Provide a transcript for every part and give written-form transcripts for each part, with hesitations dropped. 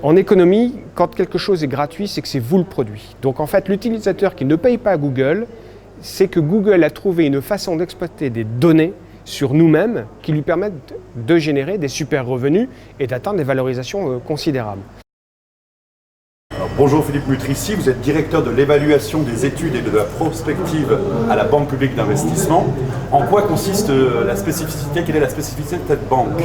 En économie, quand quelque chose est gratuit, c'est que c'est vous le produit. Donc en fait, l'utilisateur qui ne paye pas à Google, c'est que Google a trouvé une façon d'exploiter des données sur nous-mêmes qui lui permettent de générer des super revenus et d'atteindre des valorisations considérables. Alors, bonjour Philippe Mutrici, vous êtes directeur de l'évaluation des études et de la prospective à la Banque publique d'investissement. En quoi consiste la spécificité? Quelle est la spécificité de cette banque?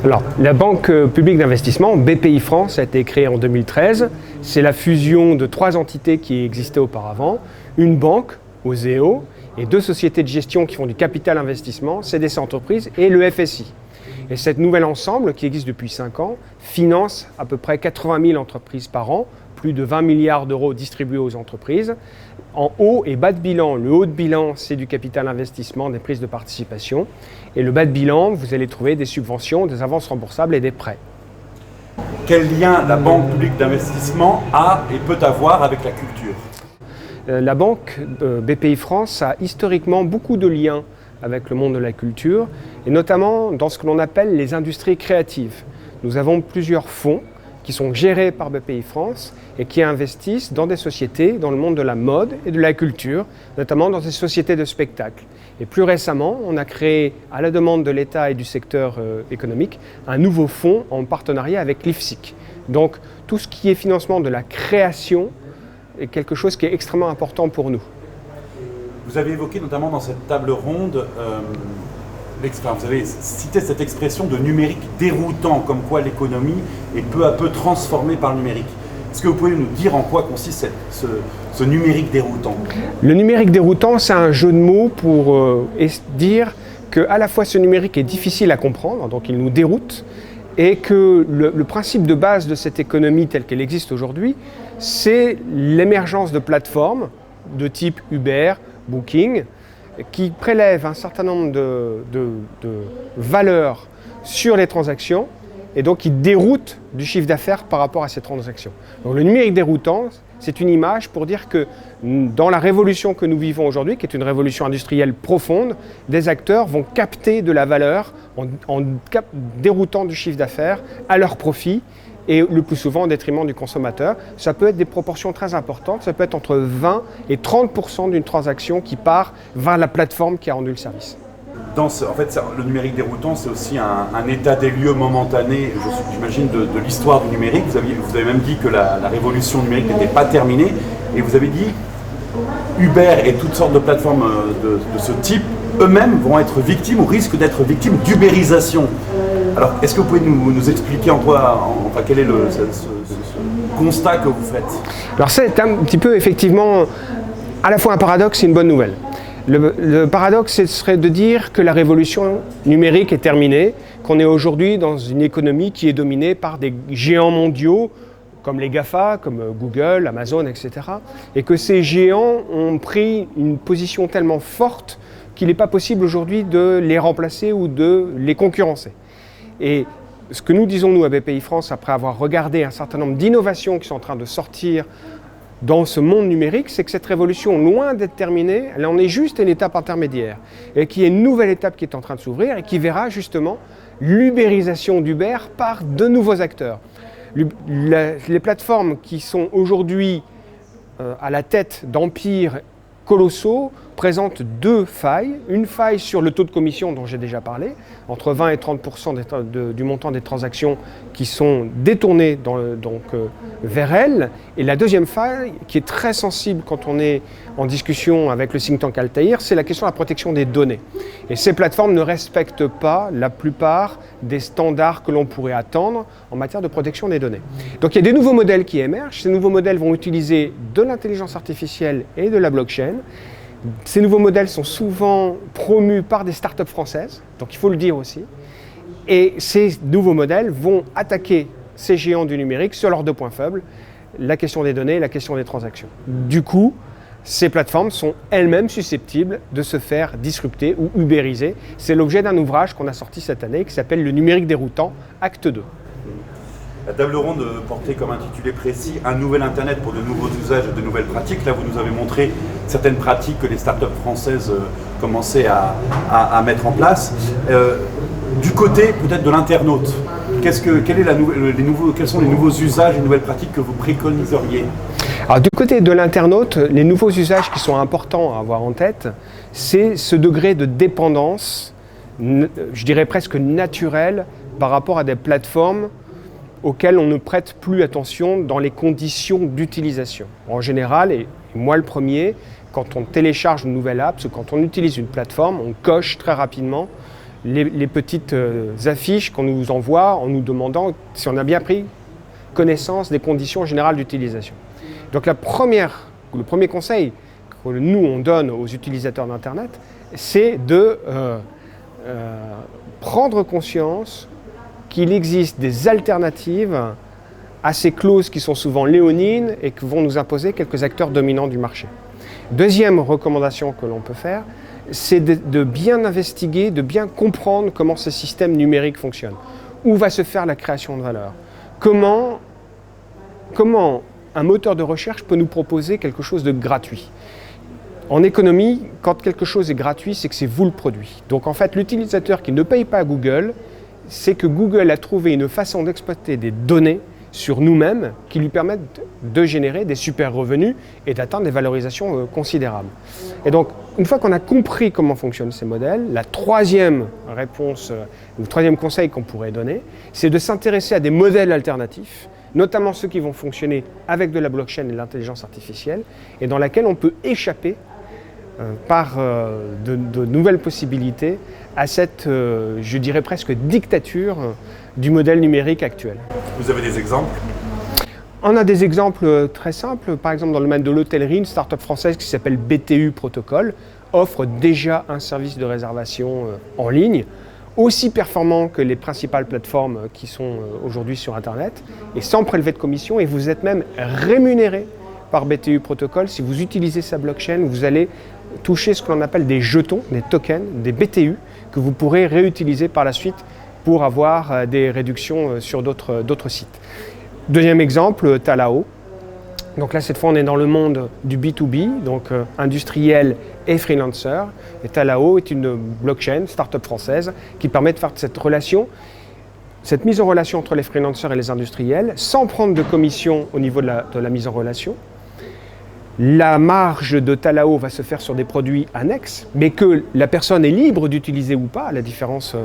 Alors, la Banque publique d'investissement, BPI France, a été créée en 2013. C'est la fusion de 3 entités qui existaient auparavant. Une banque, Oseo, et 2 sociétés de gestion qui font du capital investissement, CDC Entreprises et le FSI. Et cet nouvel ensemble, qui existe depuis 5 ans, finance à peu près 80 000 entreprises par an, plus de 20 milliards d'euros distribués aux entreprises, en haut et bas de bilan. Le haut de bilan, c'est du capital investissement, des prises de participation. Et le bas de bilan, vous allez trouver des subventions, des avances remboursables et des prêts. Quel lien la Banque publique d'investissement a et peut avoir avec la culture? La banque BPI France a historiquement beaucoup de liens avec le monde de la culture, et notamment dans ce que l'on appelle les industries créatives. Nous avons plusieurs fonds qui sont gérés par BPI France et qui investissent dans des sociétés dans le monde de la mode et de la culture, notamment dans des sociétés de spectacle. Et plus récemment, on a créé, à la demande de l'État et du secteur économique, un nouveau fonds en partenariat avec l'IFSIC. Donc tout ce qui est financement de la création est quelque chose qui est extrêmement important pour nous. Vous avez évoqué notamment dans cette table ronde, vous avez cité cette expression de numérique déroutant, comme quoi l'économie est peu à peu transformée par le numérique. Est-ce que vous pouvez nous dire en quoi consiste ce numérique déroutant? Le numérique déroutant, c'est un jeu de mots pour dire qu'à la fois ce numérique est difficile à comprendre, donc il nous déroute, et que le principe de base de cette économie telle qu'elle existe aujourd'hui, c'est l'émergence de plateformes de type Uber, Booking, qui prélèvent un certain nombre de valeurs sur les transactions et donc qui déroutent du chiffre d'affaires par rapport à ces transactions. Donc le numérique déroutant, c'est une image pour dire que dans la révolution que nous vivons aujourd'hui, qui est une révolution industrielle profonde, des acteurs vont capter de la valeur en déroutant du chiffre d'affaires à leur profit et le plus souvent au détriment du consommateur. Ça peut être des proportions très importantes, ça peut être entre 20 et 30% d'une transaction qui part vers la plateforme qui a rendu le service. En fait, le numérique déroutant, c'est aussi un état des lieux momentané, j'imagine, de l'histoire du numérique. Vous avez même dit que la révolution numérique n'était pas terminée, et vous avez dit Uber et toutes sortes de plateformes de ce type, eux-mêmes vont être victimes ou risquent d'être victimes d'ubérisation. Alors, est-ce que vous pouvez nous expliquer quel est ce constat que vous faites? Alors c'est un petit peu effectivement à la fois un paradoxe et une bonne nouvelle. Le paradoxe, ce serait de dire que la révolution numérique est terminée, qu'on est aujourd'hui dans une économie qui est dominée par des géants mondiaux comme les GAFA, comme Google, Amazon, etc. Et que ces géants ont pris une position tellement forte qu'il n'est pas possible aujourd'hui de les remplacer ou de les concurrencer. Et ce que nous disons, nous, à BPI France, après avoir regardé un certain nombre d'innovations qui sont en train de sortir dans ce monde numérique, c'est que cette révolution, loin d'être terminée, elle en est juste une étape intermédiaire. Et qu'il y a une nouvelle étape qui est en train de s'ouvrir et qui verra justement l'ubérisation d'Uber par de nouveaux acteurs. Les plateformes qui sont aujourd'hui à la tête d'empires colossaux présentent 2 failles. Une faille sur le taux de commission dont j'ai déjà parlé, entre 20 et 30% du montant des transactions qui sont détournées vers elles. Et la deuxième faille, qui est très sensible quand on est en discussion avec le think tank Altaïr, c'est la question de la protection des données. Et ces plateformes ne respectent pas la plupart des standards que l'on pourrait attendre en matière de protection des données. Donc il y a des nouveaux modèles qui émergent. Ces nouveaux modèles vont utiliser de l'intelligence artificielle et de la blockchain. Ces nouveaux modèles sont souvent promus par des startups françaises, donc il faut le dire aussi. Et ces nouveaux modèles vont attaquer ces géants du numérique sur leurs 2 points faibles, la question des données et la question des transactions. Du coup, ces plateformes sont elles-mêmes susceptibles de se faire disrupter ou ubériser. C'est l'objet d'un ouvrage qu'on a sorti cette année qui s'appelle « Le numérique déroutant, acte 2 ». La table ronde portait comme intitulé précis « Un nouvel Internet pour de nouveaux usages et de nouvelles pratiques ». Là, vous nous avez montré certaines pratiques que les startups françaises commençaient à mettre en place. Du côté peut-être de l'internaute, quels sont les nouveaux usages et nouvelles pratiques que vous préconiseriez? Alors, du côté de l'internaute, les nouveaux usages qui sont importants à avoir en tête, c'est ce degré de dépendance, je dirais presque naturel, par rapport à des plateformes auxquelles on ne prête plus attention dans les conditions d'utilisation. En général, et moi le premier, quand on télécharge une nouvelle app, quand on utilise une plateforme, on coche très rapidement les petites affiches qu'on nous envoie en nous demandant si on a bien pris connaissance des conditions générales d'utilisation. Donc le premier conseil que nous on donne aux utilisateurs d'Internet, c'est de prendre conscience qu'il existe des alternatives à ces clauses qui sont souvent léonines et que vont nous imposer quelques acteurs dominants du marché. Deuxième recommandation que l'on peut faire, c'est de bien investiguer, de bien comprendre comment ces systèmes numériques fonctionnent. Où va se faire la création de valeur? Comment un moteur de recherche peut nous proposer quelque chose de gratuit? En économie, quand quelque chose est gratuit, c'est que c'est vous le produit. Donc en fait, l'utilisateur qui ne paye pas à Google, c'est que Google a trouvé une façon d'exploiter des données sur nous-mêmes qui lui permettent de générer des super revenus et d'atteindre des valorisations considérables. Et donc, une fois qu'on a compris comment fonctionnent ces modèles, la troisième réponse, le troisième conseil qu'on pourrait donner, c'est de s'intéresser à des modèles alternatifs, notamment ceux qui vont fonctionner avec de la blockchain et de l'intelligence artificielle, et dans laquelle on peut échapper par de nouvelles possibilités à cette, je dirais presque, dictature du modèle numérique actuel. Vous avez des exemples? On a des exemples très simples. Par exemple, dans le domaine de l'hôtellerie, une start-up française qui s'appelle BTU Protocol offre déjà un service de réservation en ligne, aussi performant que les principales plateformes qui sont aujourd'hui sur Internet, et sans prélever de commission, et vous êtes même rémunéré par BTU Protocol. Si vous utilisez sa blockchain, vous allez toucher ce que l'on appelle des jetons, des tokens, des BTU, que vous pourrez réutiliser par la suite pour avoir des réductions sur d'autres sites. Deuxième exemple, Talao. Donc là, cette fois, on est dans le monde du B2B, donc industriel et freelancer. Et Talao est une blockchain, start-up française, qui permet de faire cette relation, cette mise en relation entre les freelancers et les industriels, sans prendre de commission au niveau de la mise en relation. La marge de Talao va se faire sur des produits annexes, mais que la personne est libre d'utiliser ou pas, à la différence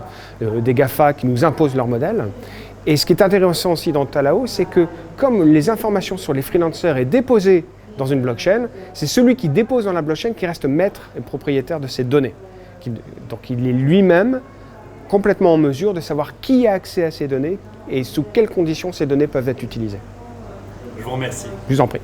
des GAFA qui nous imposent leur modèle. Et ce qui est intéressant aussi dans Talao, c'est que comme les informations sur les freelancers est déposée dans une blockchain, c'est celui qui dépose dans la blockchain qui reste maître et propriétaire de ces données. Donc il est lui-même complètement en mesure de savoir qui a accès à ces données et sous quelles conditions ces données peuvent être utilisées. Je vous remercie. Je vous en prie.